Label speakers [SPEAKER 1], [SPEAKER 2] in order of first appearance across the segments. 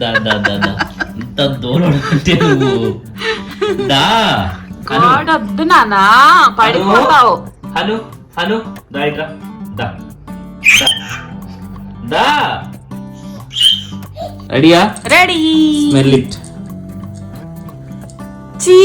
[SPEAKER 1] దా దా దా దా ఇంత దూరం అంటే నువ్వు దా
[SPEAKER 2] వద్దు నానా పడిపోతావు.
[SPEAKER 1] హలో హలో దా ఇట్రా దా దా రెడీయా?
[SPEAKER 2] రెడీ.
[SPEAKER 1] Smell it.
[SPEAKER 2] చీ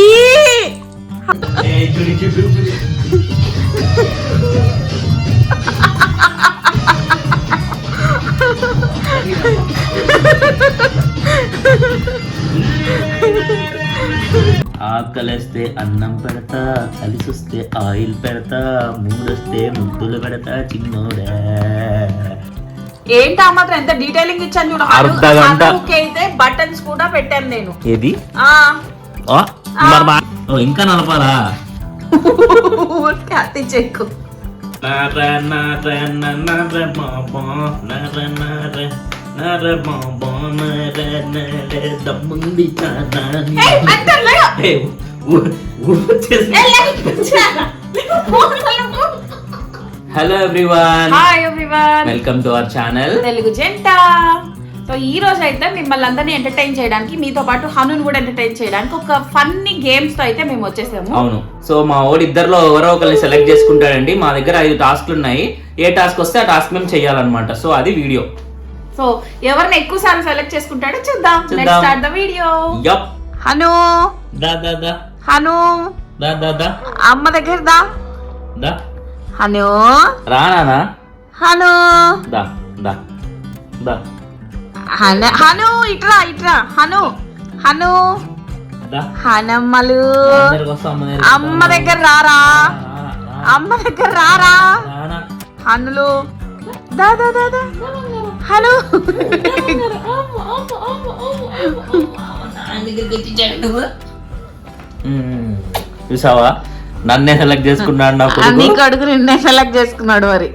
[SPEAKER 1] ఆకలిస్తే అన్నం పెడతా, కలిసొస్తే ఆయిల్ పెడతా, మూడొస్తే ముద్దులు పెడతా చిన్నోడే.
[SPEAKER 2] ఏంటి ఆ మాత్రం ఎంత డీటెయిలింగ్ ఇచ్చాను చూడ.
[SPEAKER 1] అర్ధగంట
[SPEAKER 2] అయితే బటన్స్ కూడా పెట్టాను నేను.
[SPEAKER 1] ఏది ఇంకా నలపాలా?
[SPEAKER 2] అతి చెక్కు
[SPEAKER 1] hello everyone,
[SPEAKER 2] hi everyone,
[SPEAKER 1] welcome to our channel
[SPEAKER 2] Telugu Janta. So ఈ రోజు అయితే మిమ్మల్ని అందరినీ ఎంటర్టైన్ చేయడానికి, మీతో పాటు హనుని కూడా ఎంటర్టైన్ చేయడానికి ఒక ఫన్నీ గేమ్స్ తో అయితే మేము వచ్చేసాము.
[SPEAKER 1] అవును, సో మా ఓడి ఇద్దరులో ఎవరో ఒకరిని సెలెక్ట్ చేసుకుంటాడండి. మా దగ్గర 5 టాస్క్లు ఉన్నాయి. ఏ టాస్క్ వస్తే ఆ టాస్క్ మేము చేయాలన్నమాట. సో అది వీడియో.
[SPEAKER 2] సో ఎవరిని ఎక్కువ సార్లు సెలెక్ట్ చేసుకుంటాడో చూద్దాం. Let's start the video.
[SPEAKER 1] Yup.
[SPEAKER 2] Hanu
[SPEAKER 1] దా దా దా
[SPEAKER 2] హను
[SPEAKER 1] దా దా దా
[SPEAKER 2] అమ్మ దగ్గర దా
[SPEAKER 1] దా.
[SPEAKER 2] హను
[SPEAKER 1] రానా?
[SPEAKER 2] హను
[SPEAKER 1] దా దా దా.
[SPEAKER 2] హను ఇట్రా ఇట్రా. హను హను హనమ్మలు అమ్మ దగ్గర రారా, అమ్మ దగ్గర రారా. హనులు దా దా దా దా. హలో
[SPEAKER 1] చూసావా, నన్నే సెలెక్ట్ చేసుకున్నాడు. నా
[SPEAKER 2] నీ కొడుకు నిన్నే సెలెక్ట్ చేసుకున్నాడు. మరి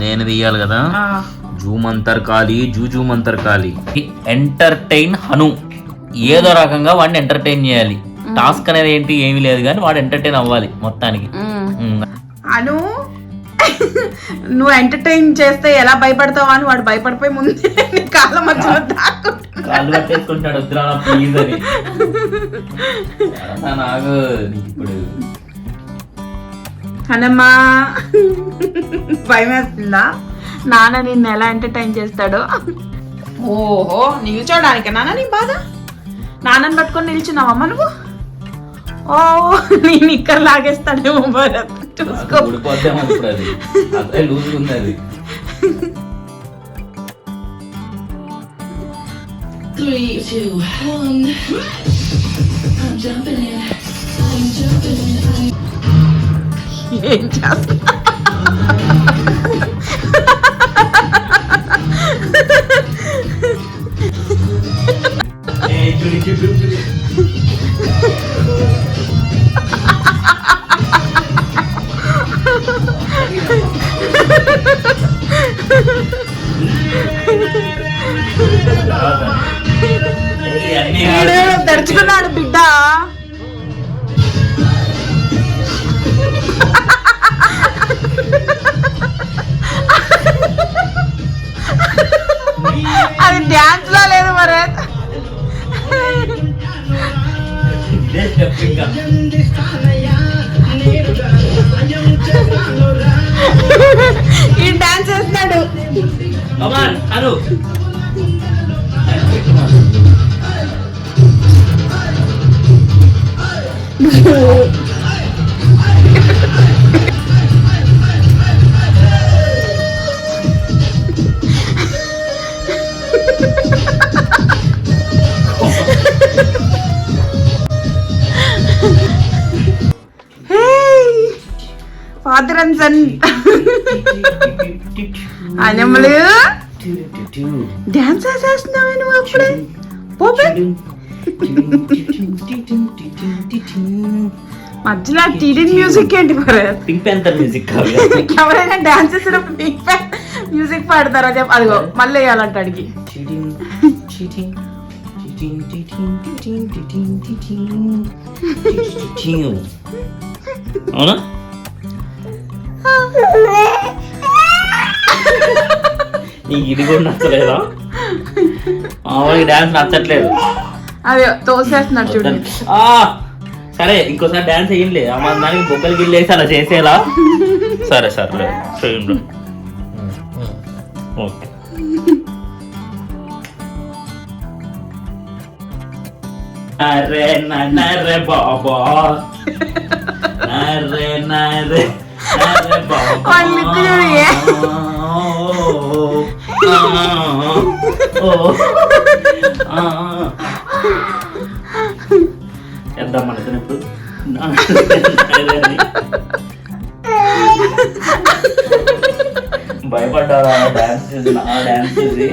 [SPEAKER 1] నేను తీయాలి కదా. జూమంతర్ కాలి, జూమంతర్ కాలి. ఎంటర్టైన్ హను. ఏదో రకంగా వాడిని ఎంటర్టైన్ చేయాలి. టాస్క్ అనేది ఏంటి ఏమీ లేదు కానీ వాడు ఎంటర్టైన్ అవ్వాలి మొత్తానికి.
[SPEAKER 2] అను నువ్వు ఎంటర్టైన్ చేస్తే ఎలా భయపడతావు అని వాడు భయపడిపోయి ముందే కాళ్ళ మధ్యలో
[SPEAKER 1] కాళ్ళు పట్టేసుకుంటాడు. వద్దురా ప్లీజ్ అని. నాకు ఇప్పుడు
[SPEAKER 2] హనమ్మా భయం వేస్తుందా? నాన్న నిన్ను ఎలా ఎంటర్టైన్ చేస్తాడో. ఓహో, నిల్చోడానికి నాన్న నీ బాధ. నాన్నని పట్టుకొని నిల్చున్నావమ్మా నువ్వు. ఓ నేను ఇక్కడ లాగేస్తాడేమో భరత్. చూసుకో. ఏం చేస్తా? తెరుచుకున్నాడు బిడ్డ. అది డాన్స్ లో లేదు మరి. ఈ డాన్స్ చేస్తున్నాడు. ఫాదర్ అండ్ సన్ అనమ్మలు డాన్స్ చేస్తున్నావే నువ్వు అప్పుడే. మధ్యలో టీడీ మ్యూజిక్ ఏంటి మరి?
[SPEAKER 1] Pink panther music.
[SPEAKER 2] ఎవరైనా డాన్స్ చేసినప్పుడు పింక్ మ్యూజిక్ పాడతారా? అదిగో మళ్ళీ వేయాలంట అడిగి.
[SPEAKER 1] నీకు ఇది కూడా నచ్చలేదా? మామూలుగా డాన్స్ నచ్చట్లేదు.
[SPEAKER 2] అదే తోసేస్తున్నాడు చూడండి.
[SPEAKER 1] సరే ఇంకోసారి డాన్స్ వేయండి. దానికి బొక్కలు గిల్లు వేసి అలా చేసేలా. సరే సరే చేయండి. ఓకే నరే నరే బాబా నరే నరే నరే బాబా ఎంత మనసుని ఇప్పుడు భయపడ్డారా డాన్స్ చూసి? నా డాన్స్ చూసి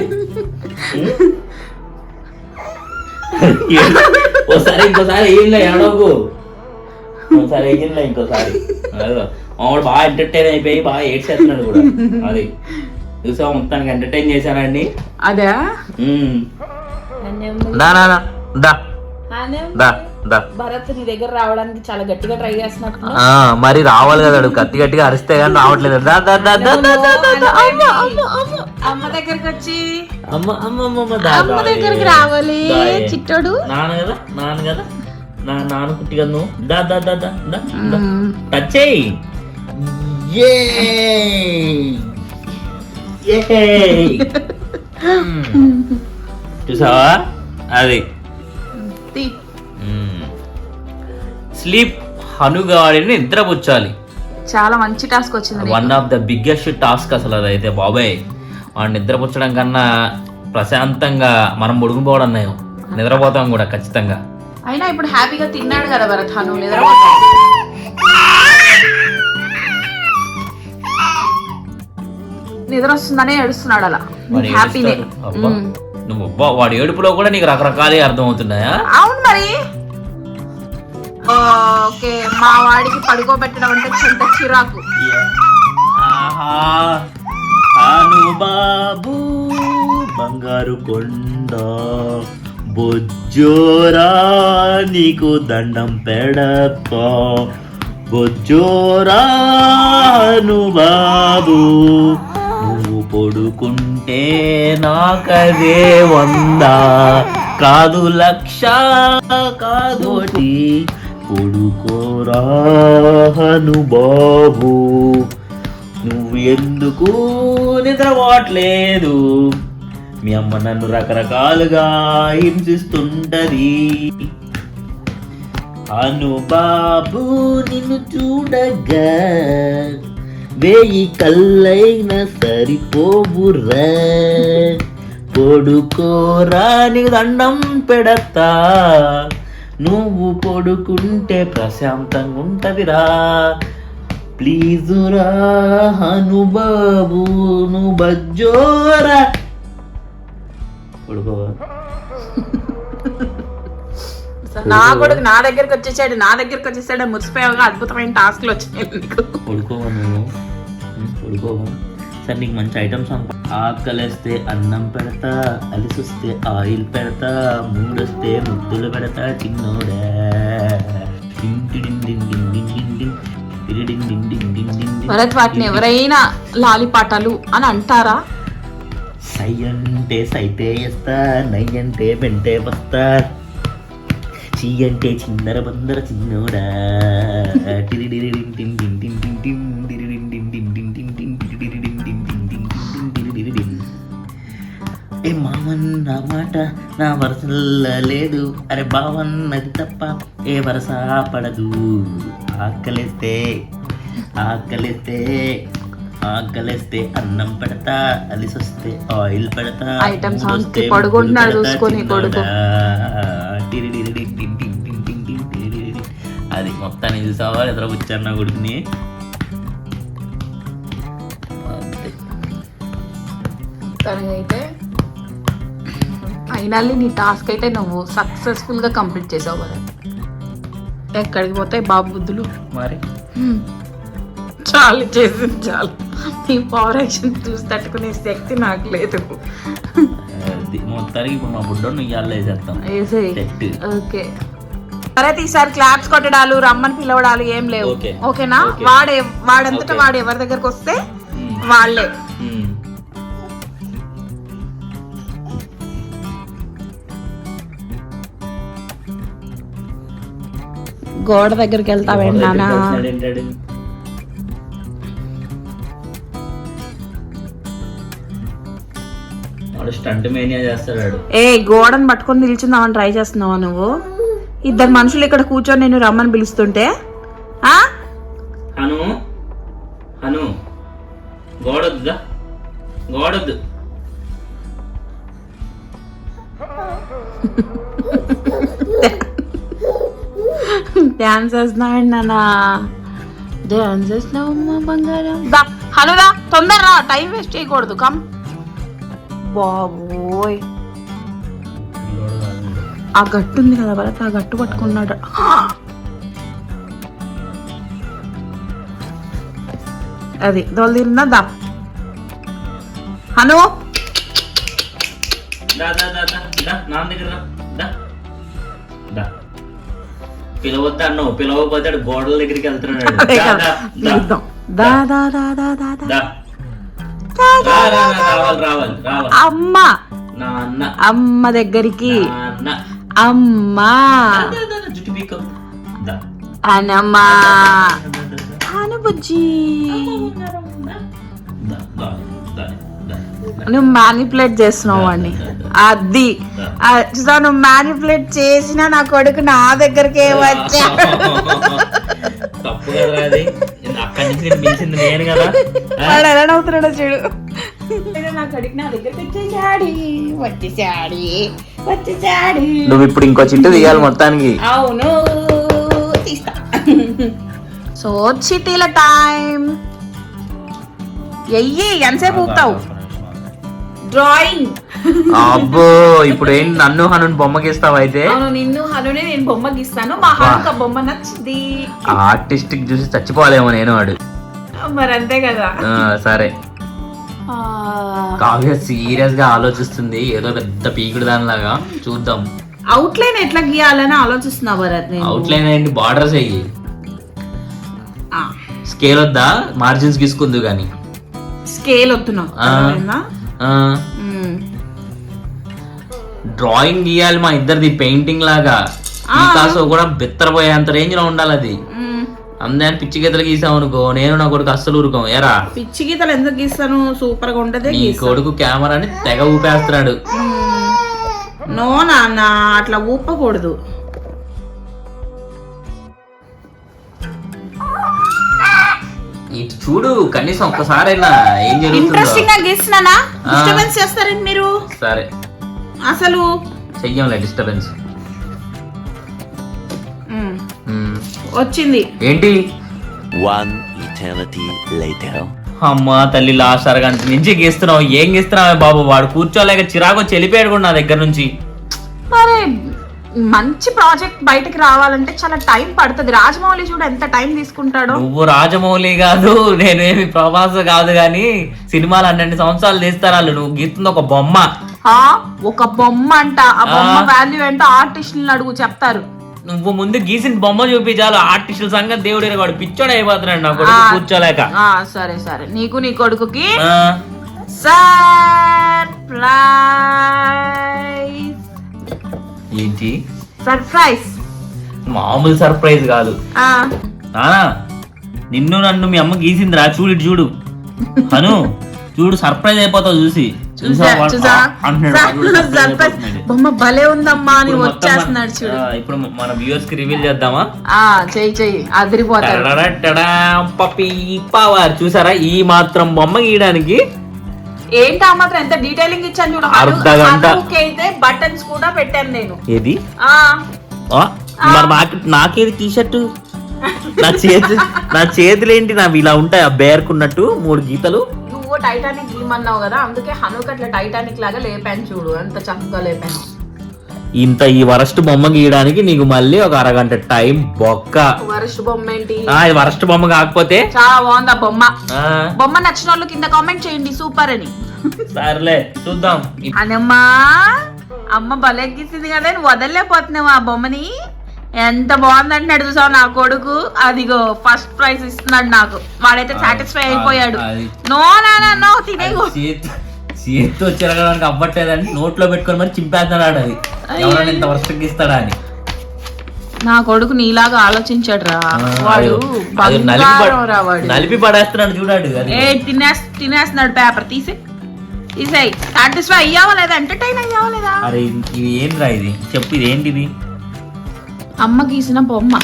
[SPEAKER 1] ఒకసారి ఇంకోసారి వేయండి, ఏడవకు. ఒకసారి వేయండి ఇంకోసారి. మామూలు బాగా ఎంటర్టైన్ అయిపోయి బాగా ఏడ్చేస్తున్నాడు కూడా. అది చూసా మొత్తానికి ఎంటర్టైన్ చేశానండి.
[SPEAKER 2] అదే భరత్ నీ దగ్గర రావడానికి చాలా గట్టిగా ట్రై చేస్తున్నట్టు.
[SPEAKER 1] మరి రావాలి కదా, గట్టి గట్టిగా అరిస్తే కానీ రావట్లేదు.
[SPEAKER 2] అమ్మ దగ్గరికి వచ్చి
[SPEAKER 1] అమ్మ
[SPEAKER 2] దగ్గరికి రావాలి చిట్టోడు.
[SPEAKER 1] నాన్న కదా నాన్న కుట్టి కదా నువ్వు. దా టచ్ చేయి. చూసావా అది స్లీప్ హనుగాడిని నిద్రపుచ్చాలి.
[SPEAKER 2] చాలా మంచి టాస్క్ వచ్చింది.
[SPEAKER 1] One of the biggest task అసలు అదైతే బాబాయ్. వాడు నిద్రపుచ్చడం కన్నా ప్రశాంతంగా మనం ముడుగుపోవడం నయం. నిద్రపోతాం కూడా ఖచ్చితంగా.
[SPEAKER 2] అయినా ఇప్పుడు హ్యాపీగా తిన్నాడు కదా భరత్. హను నిద్రపోతాడు. నిద్ర వస్తుందనే ఏడుస్తున్నాడు అలా. హ్యాపీనే.
[SPEAKER 1] నువ్వు వాడి ఏడుపులో కూడా నీకు రకరకాలే అర్థం అవుతున్నాయా?
[SPEAKER 2] అవును మరి. ఓకే మా వాడికి పడుకోబెట్టడం అంటే చిన్న చిరాకు.
[SPEAKER 1] బాబు బంగారు కొండ బొజ్జోరా నీకు దండం పెడతా. బొజ్జోరాను బాబు నువ్వు పడుకుంటే నాకదే 100 కాదు 1,00,000 కాదోటి. పడుకోరాను బాబు నువ్వు ఎందుకు నిద్రపోవట్లేదు? మీ అమ్మ నన్ను రకరకాలుగా హింసిస్తుంటది. అను బాబు నిన్ను చూడగా 1000 కళ్ళైనా సరిపోవురా. పడుకోరా నీకు దండం పెడతా. నువ్వు పడుకుంటే ప్రశాంతంగా ఉంటదిరా. ప్లీజు రా హను బాబు నువ్వు బజ్జోరా. పడుకోవా.
[SPEAKER 2] నా కొడుకు నా దగ్గరికి వచ్చేసాడు మురిసిపోయావుగా. అద్భుతమైన టాస్క్లు వచ్చినాయి నీకు.
[SPEAKER 1] పడుకోవా నువ్వు, పడుకోవా. సరే నీకు మంచి ఐటమ్స్ అనుకో. ఆకలిస్తే అన్నం పెడతా, అలిసొస్తే ఆయిల్ పెడతా, మూడొస్తే ముద్దులు పెడతా చిన్నోడా.
[SPEAKER 2] భరత్ వాటిని ఎవరైనా లాలిపాటలు అని అంటారా?
[SPEAKER 1] సై అంటే సైతే వేస్తా, నై అంటే వెంటే వస్తా, చీ అంటే చిందర బందర చిన్నోడా. ఏ మామన్న మాట నా వరసల్లా లేదు. అరే బావన్నది తప్ప ఏ వరస పడదు. ఆకలిస్తే అన్నం పెడతా, అలిసొస్తే ఆయిల్ పెడతా, అది మొత్తాన్ని చూసావా ఎదురు కూర్చాను నా కొడుకుని.
[SPEAKER 2] తనకైతే ఫైనల్లీ నీ టాస్క్ అయితే నువ్వు సక్సెస్ఫుల్ గా కంప్లీట్ చేసావు కదా. ఎక్కడికి పోతాయి బాబు బుద్ధులు
[SPEAKER 1] మరి.
[SPEAKER 2] చాలు చేసింది చాలు. నీ పవర్ యాక్షన్ చూసి తట్టుకునే శక్తి నాకు లేదు.
[SPEAKER 1] మొత్తానికి ఇప్పుడు మా బుడ్డోని వేసేస్తాం.
[SPEAKER 2] ఓకే సరే ఈసారి క్లాప్స్ కొట్టడాలు రమ్మని పిలవడాలు ఏం లేవు. ఓకేనా? వాడంతటా వాడు ఎవరి దగ్గరకు వస్తే వాళ్ళే. గోడ దగ్గరికి వెళ్తావేంటి నానా?
[SPEAKER 1] స్టంట్ మేనియా చేస్తాడు.
[SPEAKER 2] ఏ గోడను పట్టుకొని నిల్చుందామని ట్రై చేస్తున్నావా నువ్వు? ఇద్దరు మనుషులు ఇక్కడ కూర్చొని నేను రమ్మని పిలుస్తుంటే ఆ
[SPEAKER 1] అను అను గోడొద్దుదా, గోడొద్దు.
[SPEAKER 2] డాన్స్ చేస్తున్నాడు నాన్న, డాన్స్ చేస్తున్నావమ్మా బంగారం. దా హనురా తొందరరా, టైం వేస్ట్ చేయకూడదు. కమ్ బాబోయ్, ఆ గట్టు ఉంది కదా భరత్, ఆ గట్టు పట్టుకున్నాడు. అది దోల్దిరిందా? దా హను
[SPEAKER 1] పిలవద్దా అన్నావు, పిలవకపోతే గోడల దగ్గరికి వెళ్తున్నాడు.
[SPEAKER 2] అమ్మ అమ్మ దగ్గరికి, అమ్మా అనమ్మా అను బుజ్జి. నువ్వు మ్యానిపులేట్ చేస్తున్నావు వాడిని. అది చూసా, నువ్వు మ్యానిపులేట్ చేసినా నా కొడుకు నా దగ్గరికే వచ్చా.
[SPEAKER 1] తప్పు కదా అది, అక్కడి నుంచి నేను పిలిచింది నేను కదా.
[SPEAKER 2] వాడు ఎలా నవ్వుతున్నాడో చూడు. నా కొడుకు నా దగ్గరికి వచ్చేసాడి, వచ్చేసాడి, వచ్చేసాడి.
[SPEAKER 1] నువ్వు ఇప్పుడు ఇంకో చిట్టు తీయాలి మొత్తానికి.
[SPEAKER 2] అవును తీస్తా. సో చిట్టీల టైం. ఎయ్యి ఎంతసేపు ఊపుతావు? డ్రాయింగ్.
[SPEAKER 1] అబ్బో, ఇప్పుడు ఏంటి నన్ను హను బొమ్మ గీస్తావు? అయితే
[SPEAKER 2] నిన్ను హనునే నేను బొమ్మ గీస్తాను. మా హనుక బొమ్మ నచ్చింది.
[SPEAKER 1] ఆర్టిస్ట్ చూసి చచ్చిపోలేమో నేను వాడు.
[SPEAKER 2] మరి అంతే కదా.
[SPEAKER 1] సరే, కావ్య సీరియస్ గా ఆలోచిస్తుంది, ఏదో పెద్ద పీకుడు దానిలాగా. చూద్దాం.
[SPEAKER 2] అవుట్ లైన్ ఎట్లా గీయాలని ఆలోచిస్తున్నా భరత్.
[SPEAKER 1] అవుట్ లైన్ ఏంటి, బార్డర్స్ అయ్యి. స్కేల్ వద్దా, మార్జిన్స్ గీసుకుందు గాని.
[SPEAKER 2] స్కేల్ వద్దునా?
[SPEAKER 1] డ్రాయింగ్ గీయాలి మా ఇద్దరిది, పెయింటింగ్ లాగా. పికాసో కూడా బెత్తరపోయేంత రేంజ్ లో ఉండాలి అది. అందరిని పిచ్చి గీతలు గీసావు అనుకో, నేను నా కొడుకు అస్సలు ఊరుకోం. ఏరా
[SPEAKER 2] పిచ్చి గీతలు ఎందుకు గీస్తాను, సూపర్ గా ఉంటది.
[SPEAKER 1] నీ కొడుకు కెమెరాని తెగ ఊపేస్తున్నాడు.
[SPEAKER 2] నో నాన్న, అట్లా ఊపకూడదు.
[SPEAKER 1] ఇటు చూడు కనీసం ఒక్కసారైనా ఏం జరుగుతుందో.
[SPEAKER 2] ఇంట్రెస్టింగ్ గా గీస్తున్నానా? డిస్టర్బెన్స్ చేస్తారండి మీరు.
[SPEAKER 1] సరే
[SPEAKER 2] అసలు
[SPEAKER 1] చెయ్యంలే డిస్టర్బెన్స్.
[SPEAKER 2] వచ్చింది
[SPEAKER 1] ఏంటి?
[SPEAKER 3] 1 eternity later.
[SPEAKER 1] అమ్మా తల్లి, లాస్ట్ అరగంట నుంచి గీస్తున్నావు. ఏం గీస్తున్నావే బాబు? వాడు కూర్చోలేక చిరాకు వచ్చి వెళ్ళిపోయాడు కూడా నా దగ్గర నుంచి.
[SPEAKER 2] మరి మంచి ప్రాజెక్ట్ బయటకి రావాలంటే చాలా టైం పడుతుంది. రాజమౌళి చూడు ఎంత టైం తీసుకుంటాడో.
[SPEAKER 1] నువ్వు రాజమౌళి కాదు, నేనేమి ప్రభాస్ కాదు, గాని సినిమాలు 12 సంవత్సరాలు తీస్తారు వాళ్ళు. నువ్వు గీస్తుంది ఒక బొమ్మ.
[SPEAKER 2] ఒక బొమ్మ అంట. ఆ బొమ్మ వాల్యూ ఏంటో ఆర్టిస్టులను అడుగు చెప్తారు.
[SPEAKER 1] నువ్వు ముందు గీసిన బొమ్మ చూపించాలి. ఆర్టిస్టుల సంగతి దేవుడు వాడు పిచ్చోడు అయిపోతున్నాడు నా కొడుకు కూర్చోలేక.
[SPEAKER 2] సరే సరే, నీకు నీ కొడుకుకి
[SPEAKER 1] ఏంటి
[SPEAKER 2] సర్ప్రైజ్?
[SPEAKER 1] మామూలు సర్ప్రైజ్ కాదు నానా, నిన్ను నన్ను మీ అమ్మ గీసిందిరా. చూడు చూడు అను, చూడు సర్ప్రైజ్ అయిపోతావు చూసి.
[SPEAKER 2] బొమ్మ భలే ఉందమ్మా అని వచ్చేస్తున్నాడు చూడు.
[SPEAKER 1] ఇప్పుడు మన వ్యూవర్స్ కి రివీల్ చేద్దామా?
[SPEAKER 2] చెయ్యి చెయ్యి, అదిరిపోతాడు.
[SPEAKER 1] పవర్ చూసారా? ఈ మాత్రం బొమ్మ గీయడానికి
[SPEAKER 2] ఏంటి ఆ మాత్రం ఎంత డీటెయిలింగ్ ఇచ్చాను చూడు.
[SPEAKER 1] అర్ధగంట
[SPEAKER 2] అయితే బటన్స్ కూడా పెట్టాను నేను.
[SPEAKER 1] ఏది మరి నాకేది టీ షర్టు? నా చేతులు ఏంటి నావి ఇలా ఉంటాయి, బేర్కున్నట్టు 3 గీతలు.
[SPEAKER 2] నువ్వు టైటానిక్ గీమన్నావు కదా, అందుకే హనుక్ అట్లా టైటానిక్ లాగా లేపాను చూడు, ఎంత చక్కగా లేపాను.
[SPEAKER 1] ఇంత ఈ వరస్ట్ బొమ్మ గీయడానికి నీకు మళ్ళీ ఒక అరగంట టైం బొక్క.
[SPEAKER 2] వరస్ట్ బొమ్మ ఏంటి?
[SPEAKER 1] వరస్ట్ బొమ్మ కాకపోతే
[SPEAKER 2] చాలా బాగుంది బొమ్మ. బొమ్మ నచ్చిన వాళ్ళు కింద కామెంట్ చేయండి సూపర్ అని.
[SPEAKER 1] సర్లే చూద్దాం.
[SPEAKER 2] అనమ్మా, అమ్మ భలే గీసింది కదా, నువ్వు వదలలేకపోతున్నావు ఆ బొమ్మని. ఎంత బాగుందంటున్నాడు చూసావు నా కొడుకు. అదిగో ఫస్ట్ ప్రైజ్ ఇస్తున్నాడు నాకు. వాడైతే సాటిస్ఫై అయిపోయాడు. నో నో తినేగో.
[SPEAKER 1] చేతితో చిరగడానికి అవ్వట్లేదని నోట్లో పెట్టుకొని మరి చింపేస్తున్నాడు. అది ఎవరైనా ఇంత వర్షం గీస్తాడా అని.
[SPEAKER 2] నా కొడుకు నీలాగా ఆలోచించాడు రా వాడు
[SPEAKER 1] అది
[SPEAKER 2] బంగారం రా వాడు.
[SPEAKER 1] నలిపి పడేస్తున్నాడు చూడాడు అది.
[SPEAKER 2] ఏ తినేస్తున్నాడు పేపర్ తీసేయి సాటిస్ఫై అయ్యావా లేదా ఎంటర్టైన్ అయ్యావా లేదా
[SPEAKER 1] అరే ఇది ఏంద్రా ఇది చెప్పు ఇది ఏంటిది
[SPEAKER 2] అమ్మ గీసిన బొమ్మ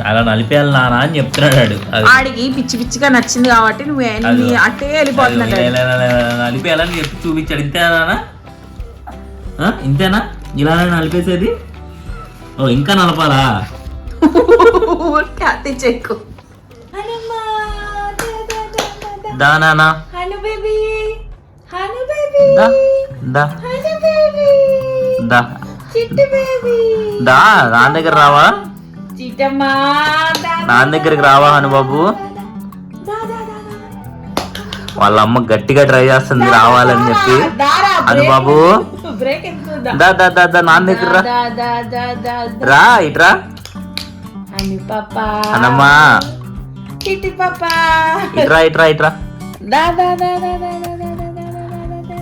[SPEAKER 1] అలా నలిపేయాలి నానా అని చెప్తున్నాడు అది
[SPEAKER 2] ఆడికి పిచ్చి పిచ్చిగా నచ్చింది కాబట్టి నువ్వు అట్టే వెళ్ళిపోతున్నాడు
[SPEAKER 1] నలిపేయాలని చెప్పి చూపించాడు ఇంతేనా ఇంతేనా ఇలా నలిపేసేది ఓ ఇంకా నలపాలా
[SPEAKER 2] చెక్కు
[SPEAKER 1] దానా దాని దగ్గర రావా నాన్న దగ్గరికి రావా హను బాబు వాళ్ళ అమ్మ గట్టిగా ట్రై చేస్తుంది రావాలని చెప్పి హను బాబు దా దా దా దా నాన్న దగ్గర రా ఇట్రా అనమ్మా ఇట్రా ఇట్రా ఇట్రా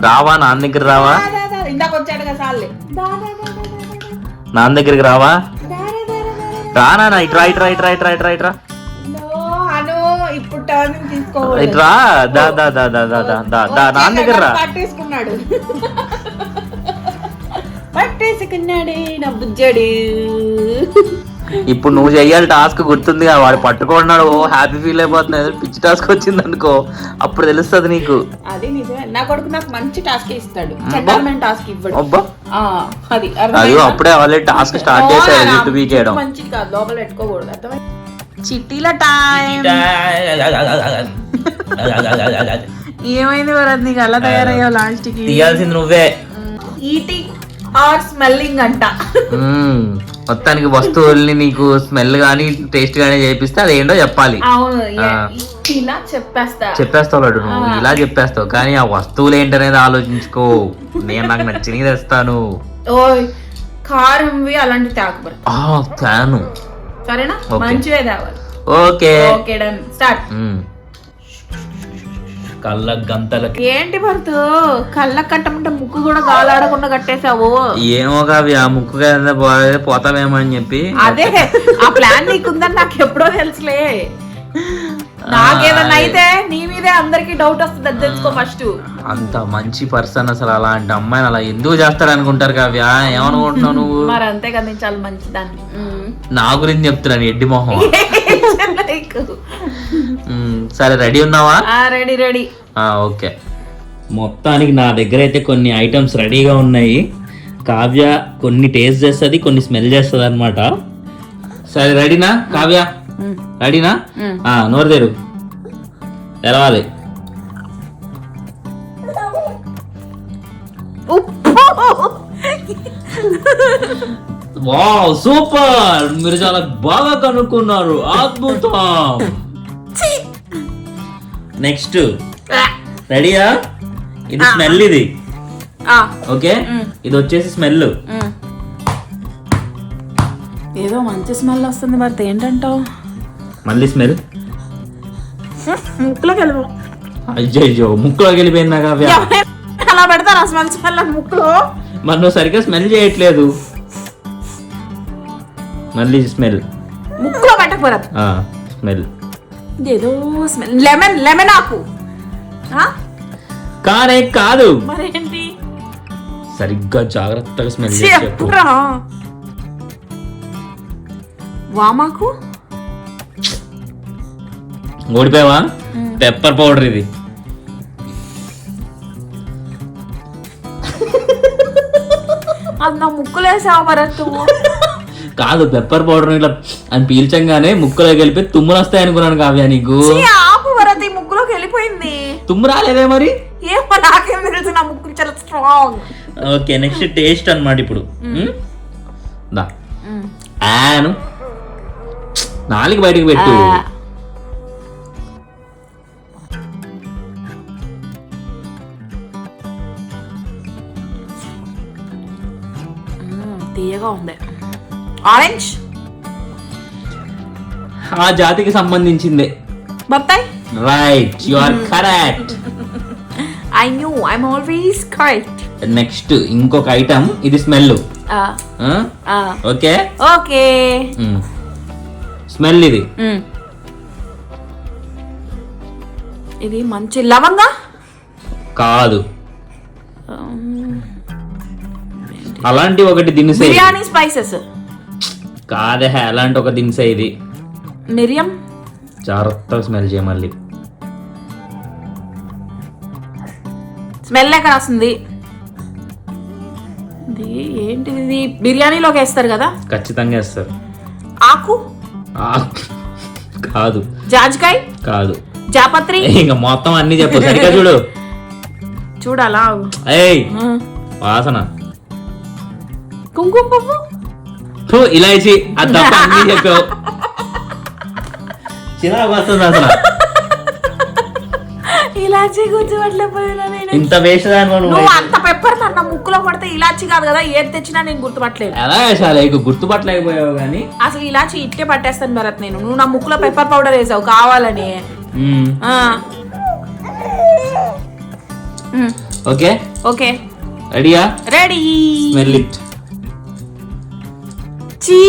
[SPEAKER 1] రావా నాన్న దగ్గర రావా నాన్న దగ్గరికి రావా రానా ఇట్రా ఇట్రా ఇట్రా ఇట్రా ఇట్రా ఇట్రా
[SPEAKER 2] ఇప్పుడు టర్నింగ్ తీసుకోవాలి
[SPEAKER 1] ఇట్రా దా దా దా దా దా దా దా నాన్న దగ్గర రా
[SPEAKER 2] పట్టేసుకున్నాడే నా బుజ్జాడు
[SPEAKER 1] ఇప్పుడు నువ్వు చెయ్యాలి టాస్క్ గుర్తుంది వాడు పట్టుకున్నాడు హ్యాపీ ఫీల్ అయిపోతున్నాడు పిచ్చి టాస్క్ వచ్చింది అనుకో అప్పుడు తెలుస్తుంది నీకు
[SPEAKER 2] అది నిజమే నా కొడుకు నాకు మంచి టాస్క్ ఇస్తాడు చెడ్డమైన టాస్క్ ఇవ్వడు
[SPEAKER 1] అబ్బా
[SPEAKER 2] అది
[SPEAKER 1] అయ్యో అప్పుడే ఆల్రెడీ టాస్క్ స్టార్ట్ చేశాడు జుట్టు పీకేయడం
[SPEAKER 2] మంచిది కాదు లోపల పెట్టుకోకూడదు అర్థమైంది చిట్టీల టైం ఏమైంది వరద్ నీకు అలా తయారయ్యావు లాస్ట్ కి
[SPEAKER 1] తీయాల్సింది నువ్వే
[SPEAKER 2] ఈటింగ్ ఆర్ స్మెల్లింగ్ అంట
[SPEAKER 1] మొత్తానికి వస్తువుల్ని నీకు స్మెల్ గానీ టేస్ట్ గానీ చేపిస్తే అదేంటో చెప్పాలి
[SPEAKER 2] అవును ఇలా
[SPEAKER 1] చెప్పేస్తావు నువ్వు ఇలా చెప్పేస్తావు కానీ ఆ వస్తువులు ఏంటనేది ఆలోచించుకో నేను నాకు నచ్చినవి తెస్తాను
[SPEAKER 2] ఓయ్ కారంవి అలాంటి
[SPEAKER 1] తాను
[SPEAKER 2] సరేనా మంచివే తేవాలి
[SPEAKER 1] ఓకే
[SPEAKER 2] ఓకే డన్ స్టార్ట్
[SPEAKER 1] కళ్ళ గంతలకి
[SPEAKER 2] ఏంటి భర్తు కళ్ళ కట్టమంటే ముక్కు కూడా గాలాడకుండా కట్టేసావు
[SPEAKER 1] ఏమో కావి ఆ ముక్కు పోతావేమో అని చెప్పి
[SPEAKER 2] అదే ఆ ప్లాన్ నీకుందని నాకు ఎప్పుడో తెలుసులే నాకేదన్నా అయితే నీ మీదే అందరికి డౌట్ వస్తుంది అది తెలుసుకో ఫస్ట్
[SPEAKER 1] అంత మంచి పర్సన్ అసలు అలాంటి అమ్మాయిని అలా ఎందుకు చేస్తాడు అనుకుంటారు కావ్య ఏమనుకుంటున్నావు నువ్వు
[SPEAKER 2] మరి అంతే కదా నేను చాలా మంచిదాన్ని
[SPEAKER 1] నా గురించి చెప్తున్నాను ఎడ్డి మొహం సరే రెడీ ఉన్నావా
[SPEAKER 2] రెడీ
[SPEAKER 1] ఓకే మొత్తానికి నా దగ్గర అయితే కొన్ని ఐటమ్స్ రెడీగా ఉన్నాయి కావ్య కొన్ని టేస్ట్ చేస్తుంది కొన్ని స్మెల్ చేస్తుంది అనమాట సరే రెడీనా కావ్య రెడీనా నోరు తెరు తెరవాలి వావ్ సూపర్ మీరు చాలా బాగా కనుక్కున్నారు అద్భుతం నెక్స్ట్ రెడీయా ఇది స్మెల్ ఇది ఓకే ఇది వచ్చేసి స్మెల్
[SPEAKER 2] ఏదో మంచి స్మెల్ వస్తుంది మరి ఏంటంటావు
[SPEAKER 1] మళ్ళీ స్మెల్
[SPEAKER 2] ముక్కులోకి వెళ్ళిపో
[SPEAKER 1] అయ్యో ముక్కులోకి వెళ్ళిపోయిందా కావ్య
[SPEAKER 2] అలా పెడతారా స్మెల్ ముక్కులో
[SPEAKER 1] మరి నువ్వు సరిగ్గా స్మెల్ చేయట్లేదు మళ్ళీ స్మెల్
[SPEAKER 2] ముక్కులో పెట్టకపోరా
[SPEAKER 1] స్మెల్
[SPEAKER 2] ఏదో స్మెల్ లెమన్ ఆకు
[SPEAKER 1] కానే కాదు
[SPEAKER 2] మరేంటి
[SPEAKER 1] సరిగ్గా జాగ్రత్తగా స్మెల్
[SPEAKER 2] చెప్పురా వామాకు
[SPEAKER 1] ఓడిపోయావా పెప్పర్ పౌడర్ ఇది
[SPEAKER 2] అది నా ముక్కులో వేసావా భరత్
[SPEAKER 1] కాదు పెప్పర్ పౌడర్ ఇట్లా అని పీల్చంగానే ముక్కులోకి వెళ్ళిపోయి తుమ్ములు వస్తాయి అనుకున్నాను కావ్య నీకు
[SPEAKER 2] ఆపు భరత్ ఈ ముక్కులోకి వెళ్ళిపోయింది
[SPEAKER 1] తుమ్ము రాలేదే మరి
[SPEAKER 2] ఏమో నాకేం తెలుసు నా ముక్కు చాలా స్ట్రాంగ్
[SPEAKER 1] ఓకే నెక్స్ట్ టేస్ట్ అన్నమాట ఇప్పుడు దా ఆను నాలుగు బయటకు పెట్టు
[SPEAKER 2] తీయగా ఉంది ఆరెంజ్
[SPEAKER 1] ఆ జాతికి సంబంధించిందే
[SPEAKER 2] బత్తాయి
[SPEAKER 1] right you are correct
[SPEAKER 2] I knew. I'm always correct.
[SPEAKER 1] Next ఇంకొక ఐటమ్, ఇది స్మెల్. Okay
[SPEAKER 2] okay.
[SPEAKER 1] స్మెల్ ఇది.
[SPEAKER 2] ఇది మంచి లవంగా
[SPEAKER 1] కాదు, అలాంటి ఒకటి దినుసే.
[SPEAKER 2] బిర్యానీ స్పైసెస్
[SPEAKER 1] కాదే, అలాంటి ఒక దినుసే ఇది.
[SPEAKER 2] మిరియం.
[SPEAKER 1] జాగ్రత్తగా స్మెల్ చేయ మళ్ళీ.
[SPEAKER 2] స్మెల్ ఎక్కడ వస్తుంది? ఇది ఏంటిది? ఇది బిర్యానీలోకి వేస్తారు కదా?
[SPEAKER 1] ఖచ్చితంగా వేస్తారు.
[SPEAKER 2] ఆకు
[SPEAKER 1] కాదు.
[SPEAKER 2] జాజికాయ
[SPEAKER 1] కాదు.
[SPEAKER 2] జాపత్రి.
[SPEAKER 1] ఇంకా మొత్తం అన్ని చెప్పు, సరిగ్గా చూడు.
[SPEAKER 2] చూడాలా?
[SPEAKER 1] ఏయ్ వాసన.
[SPEAKER 2] కుంకుమ పువ్వు.
[SPEAKER 1] ఇలాచి. అది తప్ప అన్ని చెప్పావు. చిరాకు వస్తుంది అసలు.
[SPEAKER 2] ఇలాచి గుర్తుపట్టలేకపోయినా నేను.
[SPEAKER 1] ఇంత వేస్ట్ దాని
[SPEAKER 2] నువ్వు అంత పెప్పర్ నా ముక్కులో పడితే ఇలాచి కాదు కదా, ఏది తెచ్చినా నేను గుర్తుపట్టలేదు.
[SPEAKER 1] ఎలా వేసాలి? గుర్తుపట్టలేకపోయావు కానీ
[SPEAKER 2] అసలు ఇలాచి ఇట్టే పట్టేస్తాను భరత్ నేను. నువ్వు నా ముక్కులో పెప్పర్ పౌడర్ వేసావు కావాలని.
[SPEAKER 1] ఓకే
[SPEAKER 2] ఓకే
[SPEAKER 1] రెడీయా?
[SPEAKER 2] రెడీ.
[SPEAKER 1] Smell it.
[SPEAKER 2] చీ,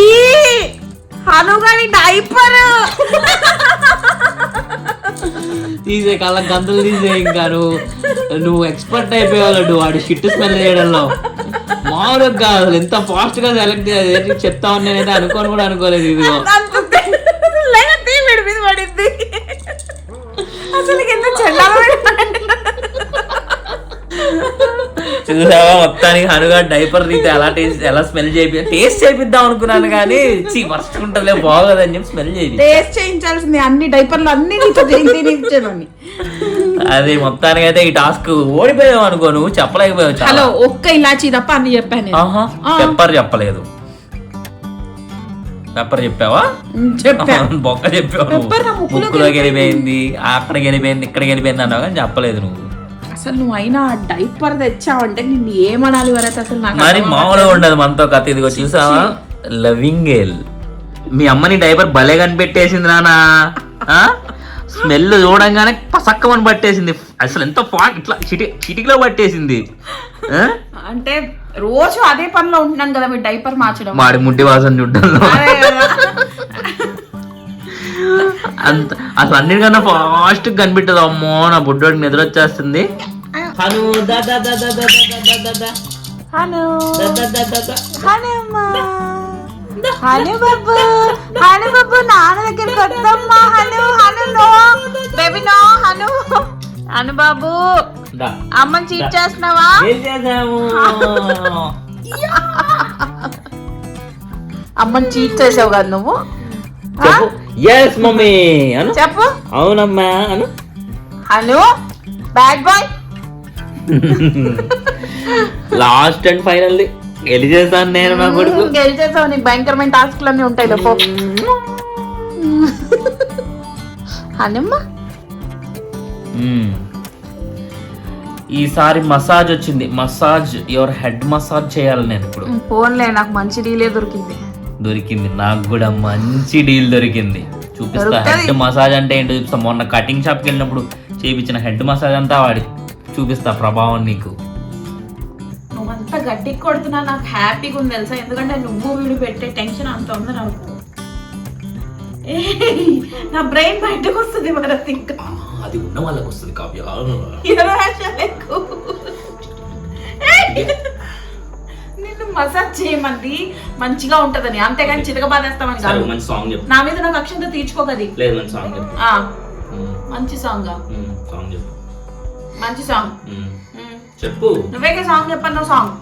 [SPEAKER 2] హనుగాని డైపర్.
[SPEAKER 1] తీసే కళ్ళ గంతులు తీసే. ఇంకా నువ్వు ఎక్స్పర్ట్ అయిపోయావు వాడు షిట్ స్మెల్ చేయడంలో. మామూలుగా కాదు, ఎంత ఫాస్ట్ గా సెలెక్ట్ చెప్తామని నేనైతే అనుకోని కూడా అనుకోలేదు. ఇదిగో
[SPEAKER 2] పడింది అసలు ఎంత చెడ్డాలో
[SPEAKER 1] చూసావా? మొత్తానికి హనుగా డైపర్ తీస్తే ఎలా స్మెల్ టేస్ట్ చేపిద్దాం అనుకున్నాను కానీ వర్స్ట్ ఉంటుందిలే, బాగోదని చెప్పి స్మెల్ చేయి.
[SPEAKER 2] టేస్ట్ చేయించాల్సింది అన్ని డైపర్లు అన్ని తినిపించాను.
[SPEAKER 1] అది మొత్తానికి అయితే ఈ టాస్క్ ఓడిపోయావు అనుకో, నువ్వు చెప్పలేకపోయావు.
[SPEAKER 2] హలో, ఒక్క ఇలాచి తప్ప అన్ని చెప్పాను.
[SPEAKER 1] పెప్పర్ చెప్పలేదు. పెప్పర్ చెప్పావా? బొక్క చెప్పావు. ముక్కులోకి వెళ్ళిపోయింది, అక్కడికి వెళ్ళిపోయింది, ఇక్కడికి వెళ్ళిపోయింది అన్నావు కానీ చెప్పలేదు నువ్వు.
[SPEAKER 2] అసలు నువ్వు అయినా డైపర్ తెచ్చావంటే నిన్ను ఏమనాలి వరకు అసలు నాకు
[SPEAKER 1] మరి మామూలుగా ఉండదు మనతో కథ. ఇదిగో చూసావా? Loving Gayle. మీ అమ్మని డైపర్ భలే కనిపెట్టేసింది నానా. స్మెల్ చూడంగానే పసక్కమని పట్టేసింది. అసలు ఎంత ఇట్లా చిటికలో పట్టేసింది.
[SPEAKER 2] అంటే రోజు అదే పనిలో ఉంటున్నాను కదా మీరు డైపర్ మార్చడం.
[SPEAKER 1] మాడి ముడ్డి వాసన చూడ్డంలో అంత అసలు అన్నిటికన్నా ఫాస్ట్ కనిపెట్టదు. అమ్మో నా బుడ్డోడికి నిద్ర వచ్చేస్తుంది. హను
[SPEAKER 2] హను బాబు, హను బాబు నాన్న దగ్గరికి వద్దమ్మా. Hanu Hanu no baby no. Hanu Hanu బాబు, అమ్మని చీట్ చేస్తున్నావా? అమ్మని చీట్ చేసావు కదా నువ్వు.
[SPEAKER 1] ఎస్ మమ్మీ అను.
[SPEAKER 2] చెప్పు.
[SPEAKER 1] అవునమ్మా అను.
[SPEAKER 2] Hanu bad boy.
[SPEAKER 1] Last and final గెలిచేసాను నేను. నా కొడుకు
[SPEAKER 2] గెలిచేసావు. నీకు భయంకరమైన టాస్క్లు అన్నీ ఉంటాయి లోపో. హనుమ్మా
[SPEAKER 1] ఈసారి మసాజ్ వచ్చింది. మసాజ్ యువర్ హెడ్ మసాజ్ చేయాలి నేను ఇప్పుడు.
[SPEAKER 2] ఫోన్లే, నాకు మంచి డీలే
[SPEAKER 1] దొరికింది. నాకు కూడా మంచి డీల్ దొరికింది. చూపిస్తా. హెడ్ మసాజ్ అంటే ఏంటో చూపిస్తా. మొన్న కటింగ్ షాప్కి వెళ్ళినప్పుడు చేయించిన హెడ్ మసాజ్ అంతా వాడి చూపిస్తా ప్రభావం నీకు.
[SPEAKER 2] నువ్వంతా గట్టికి కొడుతున్నా నాకు హ్యాపీగా ఉంది తెలుసా. ఎందుకంటే నువ్వు వీడు పెట్టే టెన్షన్ అంత ఉంది నాకు. నా బ్రెయిన్ బయటకు వస్తుంది భరత్. ఇంకా
[SPEAKER 1] అది ఉన్న వాళ్ళకి వస్తుంది కావ్య.
[SPEAKER 2] నిన్ను మసాజ్ చేయమంది మంచిగా ఉంటదని, అంతేగాని చితక బాధేస్తామని కాదు.
[SPEAKER 1] మంచి సాంగ్ చెప్పు.
[SPEAKER 2] నా మీద నాకు అక్షంతో తీర్చుకోకది.
[SPEAKER 1] లేదు మంచి సాంగ్ చెప్పు.
[SPEAKER 2] మంచి సాంగ్.
[SPEAKER 1] సాంగ్ చెప్పు.
[SPEAKER 2] మంచి సాంగ్
[SPEAKER 1] చెప్పు.
[SPEAKER 2] నువ్వే సాంగ్ చెప్పాను. నువ్వు సాంగ్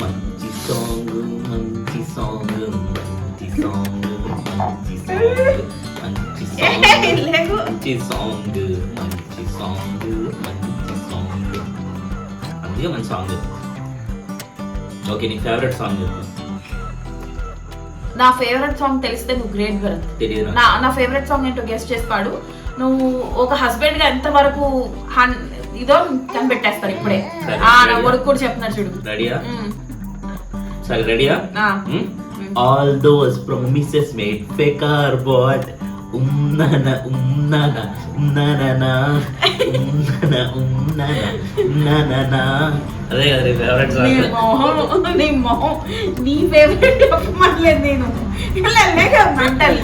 [SPEAKER 1] మంచి సాంగ్ మంచి సాంగ్ మంచి సాంగ్ మంచి సాంగ్ మంచి సాంగ్ మంచి సాంగ్ అందుకే మంచి సాంగ్ చెప్పు. ఓకే, నీ ఫేవరెట్ సాంగ్ చెప్పు.
[SPEAKER 2] నా ఫేవరెట్ సాంగ్ తెలిస్తే నువ్వు గ్రేట్ భరత్.
[SPEAKER 1] తెలియదు.
[SPEAKER 2] నా ఫేవరెట్ సాంగ్ ఏంటో గెస్ట్ చేసి పాడు. నువ్వు ఒక హస్బెండ్ గా ఎంత వరకు ఇదో కనిపెట్టేస్తారు ఇప్పుడే. నా కొడుకు కూడా చెప్తున్నారు చూడు.
[SPEAKER 1] రెడీయా? సరే రెడీయా? All those promises made fake or what? ఉమ్నాన ఉమ్నాన ఉమ్నానా ఉమ్నాన ఉమ్నాన ఉమ్నానా. అదే కదా ఫేవరెట్ సాంగ్.
[SPEAKER 2] నీ ఫేవరెట్ చెప్పమట్లేదు నేను మెంటల్.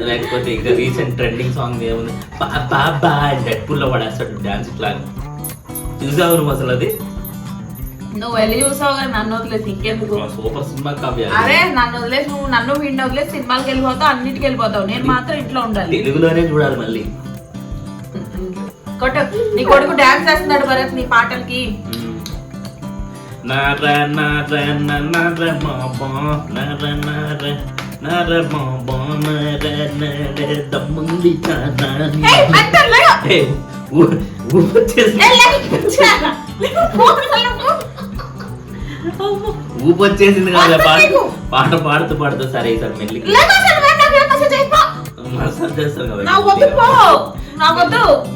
[SPEAKER 1] లేకపోతే ఇంకా రీసెంట్ ట్రెండింగ్ సాంగ్ ఏముంది, బాబా డెడ్ పూల్ లో పడేస్తాడు డాన్స్ ఇట్లా. చూసావు నువ్వు అసలు అది?
[SPEAKER 2] నువ్వు వెళ్ళి చూసావు కానీ నన్ను వదిలేసి ఇంకెందుకు?
[SPEAKER 1] Super cinema Kavya.
[SPEAKER 2] అరే నన్ను వదిలేసి నువ్వు నన్ను వీడిని వదిలేసి సినిమాకి వెళ్ళిపోతావు, అన్నిటికి వెళ్ళిపోతావు. నేను మాత్రం ఇంట్లో ఉండాలి.
[SPEAKER 1] తెలుగులోనే చూడాలి మళ్ళీ.
[SPEAKER 2] నీ కొడుకు డాన్స్ చేస్తున్నాడు భరత్ నీ పాటలకి.
[SPEAKER 1] ఊపొచ్చేసింది కదా పాట పాడుతూ పాడుతూ. సరే సార్ మెల్లి మసాజ్ చేస్తారు కదా,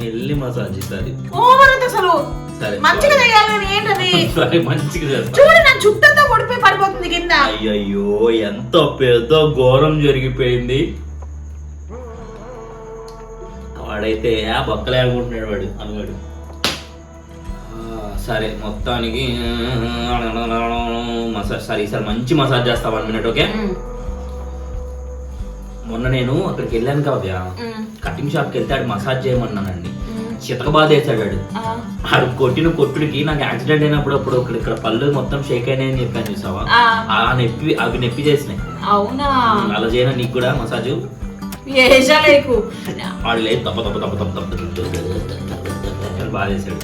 [SPEAKER 1] మెల్లి మసాజ్ ఇస్తారు. సరే
[SPEAKER 2] మంచిగా చేయాలి ఏంటది?
[SPEAKER 1] సరే మంచిగా చేస్తారు.
[SPEAKER 2] చూడు నా చుట్టంతా ఓడిపోయి పడిపోతుంది కింద.
[SPEAKER 1] అయ్యయ్యో ఎంత పెద్ద ఘోరం జరిగిపోయింది. వాడైతే ఆ బొక్కలే అనుకుంటున్నాడు వాడు అనువాడు. సరే మొత్తానికి మసాజ్. సరే ఈసారి మంచి మసాజ్ చేస్తా 1 minute. ఓకే. మొన్న నేను అక్కడికి వెళ్ళాను కావ్య, కటింగ్ షాప్కి వెళ్తే ఆడు మసాజ్ చేయమన్నానండి. చితక బాధ వేసాడు వాడు. ఆడు కొట్టిన కొట్టుడికి నాకు యాక్సిడెంట్ అయినప్పుడు అప్పుడు ఇక్కడ పళ్ళు మొత్తం షేక్ అయినాయని చెప్పాను చూసావా, ఆ నొప్పి అవి నొప్పి చేసినాయి.
[SPEAKER 2] అవునా?
[SPEAKER 1] అలా చేయనా నీకు కూడా మసాజ్? వాడు లేదు తప్ప తప్ప తప్ప తప్ప తప్ప బాధ వేసాడు.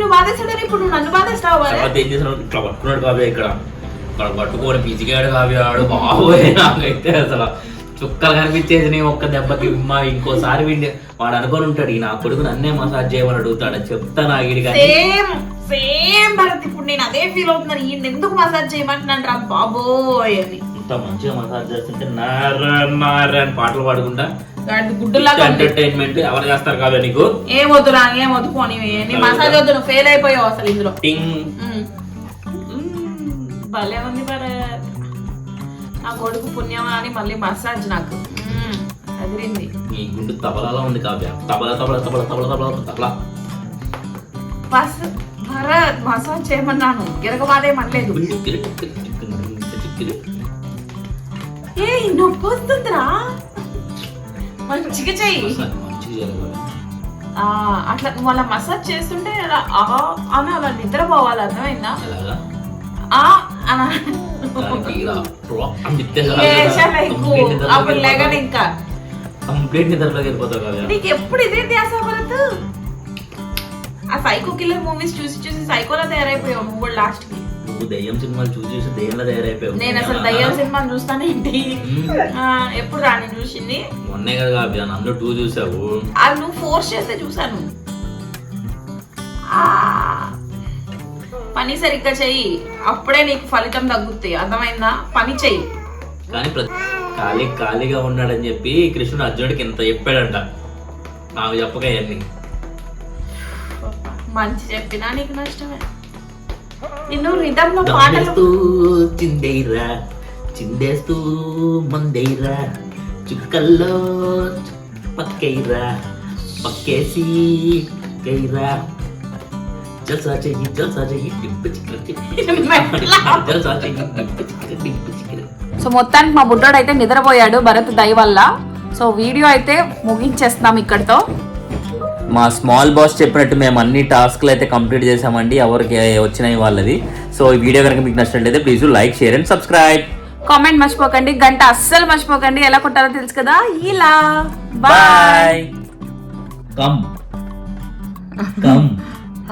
[SPEAKER 2] నువ్వు బాధేస్తాడని ఇప్పుడు నువ్వు నన్ను బాధేస్తావు.
[SPEAKER 1] ఏం చేసాడు, ఇట్లా పట్టుకున్నాడు కావ్య, ఇక్కడ పట్టుకొని పిచ్చిగాడు కావ్య. ఆడు బాబోయే నాకైతే అసలు చుక్కలు కనిపించేసి ఒక్క దెబ్బకి. ఇంకోసారి వాడు అనుకొని ఉంటాడు ఈ నా కొడుకు నన్నే మసాజ్ చేయమని అడుగుతాడు. చెప్తాను ఆగిడి
[SPEAKER 2] సేమ్ భరత్. ఇప్పుడు నేను అదే ఫీల్ అవుతున్నాను, ఈయన ఎందుకు మసాజ్ చేయమంటున్నాను రా బాబోయ్ అని.
[SPEAKER 1] ఇంత మంచిగా మసాజ్ చేస్తుంటే నారా అని పాటలు పాడుకుంటా
[SPEAKER 2] గుడ్డులాగా
[SPEAKER 1] ఎంటర్టైన్మెంట్ ఎవరు చేస్తారు కావ్య నీకు?
[SPEAKER 2] ఏమొద్దురా ఏమొద్దు పోనీ, నీ మసాజ్ వద్దు, నువ్వు ఫెయిల్ అయిపోయావు అసలు ఇందులో. భలే ఉంది భరత్. నా కొడుకు పుణ్యమా అని మళ్ళీ మసాజ్ నాకు అదిరింది.
[SPEAKER 1] నీ గుండు తబలాలో ఉంది కావ్య. తబలా తబలా తబలా తబలా తబలా తబలా.
[SPEAKER 2] భరత్ మసాజ్ చేయమన్నాను, గిరగబాదేమనలేదు. ఏ నొప్పి వస్తుందిరా, మంచిగా చెయ్యి. అట్లా నువ్వు అలా మసాజ్ చేస్తుంటే అని అలా నిద్రపోవాలి, అర్థమైందా? అప్పుడు లేగానే ఇంకా
[SPEAKER 1] కంప్లీట్ నిద్రలోకి వెళ్ళిపోతావు కదా.
[SPEAKER 2] నీకు ఎప్పుడు ఇదే ధ్యాస భరత్? ఆ సైకో కిల్లర్ మూవీస్ చూసి చూసి సైకోలా తయారైపోయావు నువ్వు కూడా లాస్ట్ కి.
[SPEAKER 1] నువ్వు దయ్యం సినిమాలు చూసి చూసి దయ్యంలో తయారైపోయావు.
[SPEAKER 2] నేను అసలు దయ్యం సినిమాలు చూస్తానేంటి? ఎప్పుడు రాని చూసింది
[SPEAKER 1] మొన్నే కదా కావ్య, అందులో 2 చూసావు.
[SPEAKER 2] అది నువ్వు ఫోర్స్ చేస్తే చూసాను. పని సరిగ్గా చెయ్యి, అప్పుడే నీకు ఫలితం తగ్గుతాయి, అర్థమైందా? పని చెయ్యి.
[SPEAKER 1] కానీ ఖాళీగా ఉన్నాడని చెప్పి కృష్ణుడు అర్జునుడికి ఇంత చెప్పాడంట, నాకు చెప్పక అవన్నీ.
[SPEAKER 2] మంచి చెప్పినా నీకు నష్టమే. నిన్ను రిధంలో పాటలు
[SPEAKER 1] చిందేరా చిందేస్తూ మందేరా చుక్కల్లో పక్కేరా పక్కేసి గైరా జల్సా చెయ్యి డింపు చిక్కర జల్సా చెయ్యి డింపు చిక్కర.
[SPEAKER 2] సో మొత్తానికి మా బుడ్డోడు అయితే నిద్రపోయాడు భరత్ దయ వల్ల. సో వీడియో అయితే ముగించేస్తున్నాం ఇక్కడితో.
[SPEAKER 1] మా స్మాల్ బాస్ చెప్పినట్టు మేము అన్ని టాస్క్లు అయితే కంప్లీట్ చేసామండి, ఎవరికి వచ్చినాయి వాళ్ళది. సో ఈ వీడియో కనుక మీకు నచ్చినట్లయితే please like, share and subscribe.
[SPEAKER 2] Comment మర్చిపోకండి, గంట అస్సలు మర్చిపోకండి. ఎలా కొట్టారో తెలుసు కదా. ఇలా
[SPEAKER 1] బాయ్. కమ్ కమ్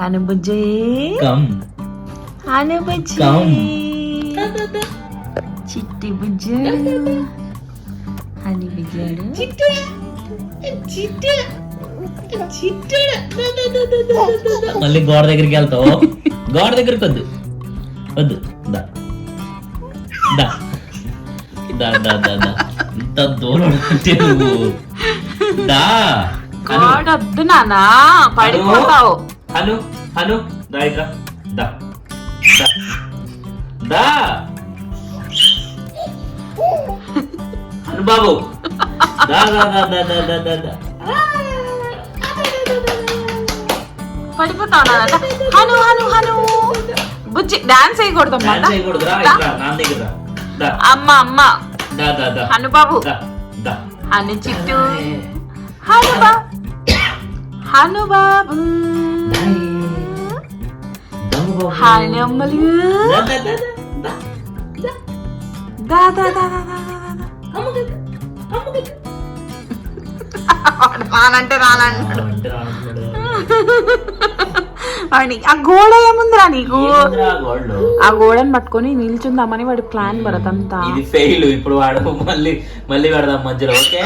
[SPEAKER 2] అనుబుజ్జి
[SPEAKER 1] కమ్
[SPEAKER 2] అనుబుజ్జి చిట్టి బుజ్జాడు అని బుజ్జాడు
[SPEAKER 1] మళ్ళీ గోడ దగ్గరికి వెళ్తావు. గోడ దగ్గరికి వద్దు వద్దు, దా దా దా దా దా దా. ఇంత దూరం నువ్వు దా.
[SPEAKER 2] వద్దు నానా, పడిపోతావు.
[SPEAKER 1] హను హను దా ఇట్లా దా దా. హను బాబు దా, దా, దా, దా, దా, దా, దా, దా.
[SPEAKER 2] పడిపోతావు హను హను హను బుజ్జి డాన్స్ వేయకూడదమ్మా
[SPEAKER 1] డాన్స్ చేయకూడదురా, ఇట్రా, నా దగ్గర రా. దా,
[SPEAKER 2] అమ్మ అమ్మ
[SPEAKER 1] దా, దా, దా.
[SPEAKER 2] హను బాబు
[SPEAKER 1] దా, దా.
[SPEAKER 2] హను చిట్టు హను బాబు హను బాబు హను అమ్మలు
[SPEAKER 1] దా, దా, దా, దా, దా.
[SPEAKER 2] దా దా దా దా దా దా రానంటే రానంటాడు
[SPEAKER 1] అంటే రానున్నాడు.
[SPEAKER 2] వాడి ఆ గోడ ఏముందిరా నీకు
[SPEAKER 1] ఏముందిరా గోల్డ్?
[SPEAKER 2] ఆ గోడని పట్టుకొని నిల్చుందామని వాడి ప్లాన్ భరత్ అంతా
[SPEAKER 1] ఇది ఫెయిల్. ఇప్పుడు వాడు మళ్ళీ పెడదాం మధ్యలో. ఓకే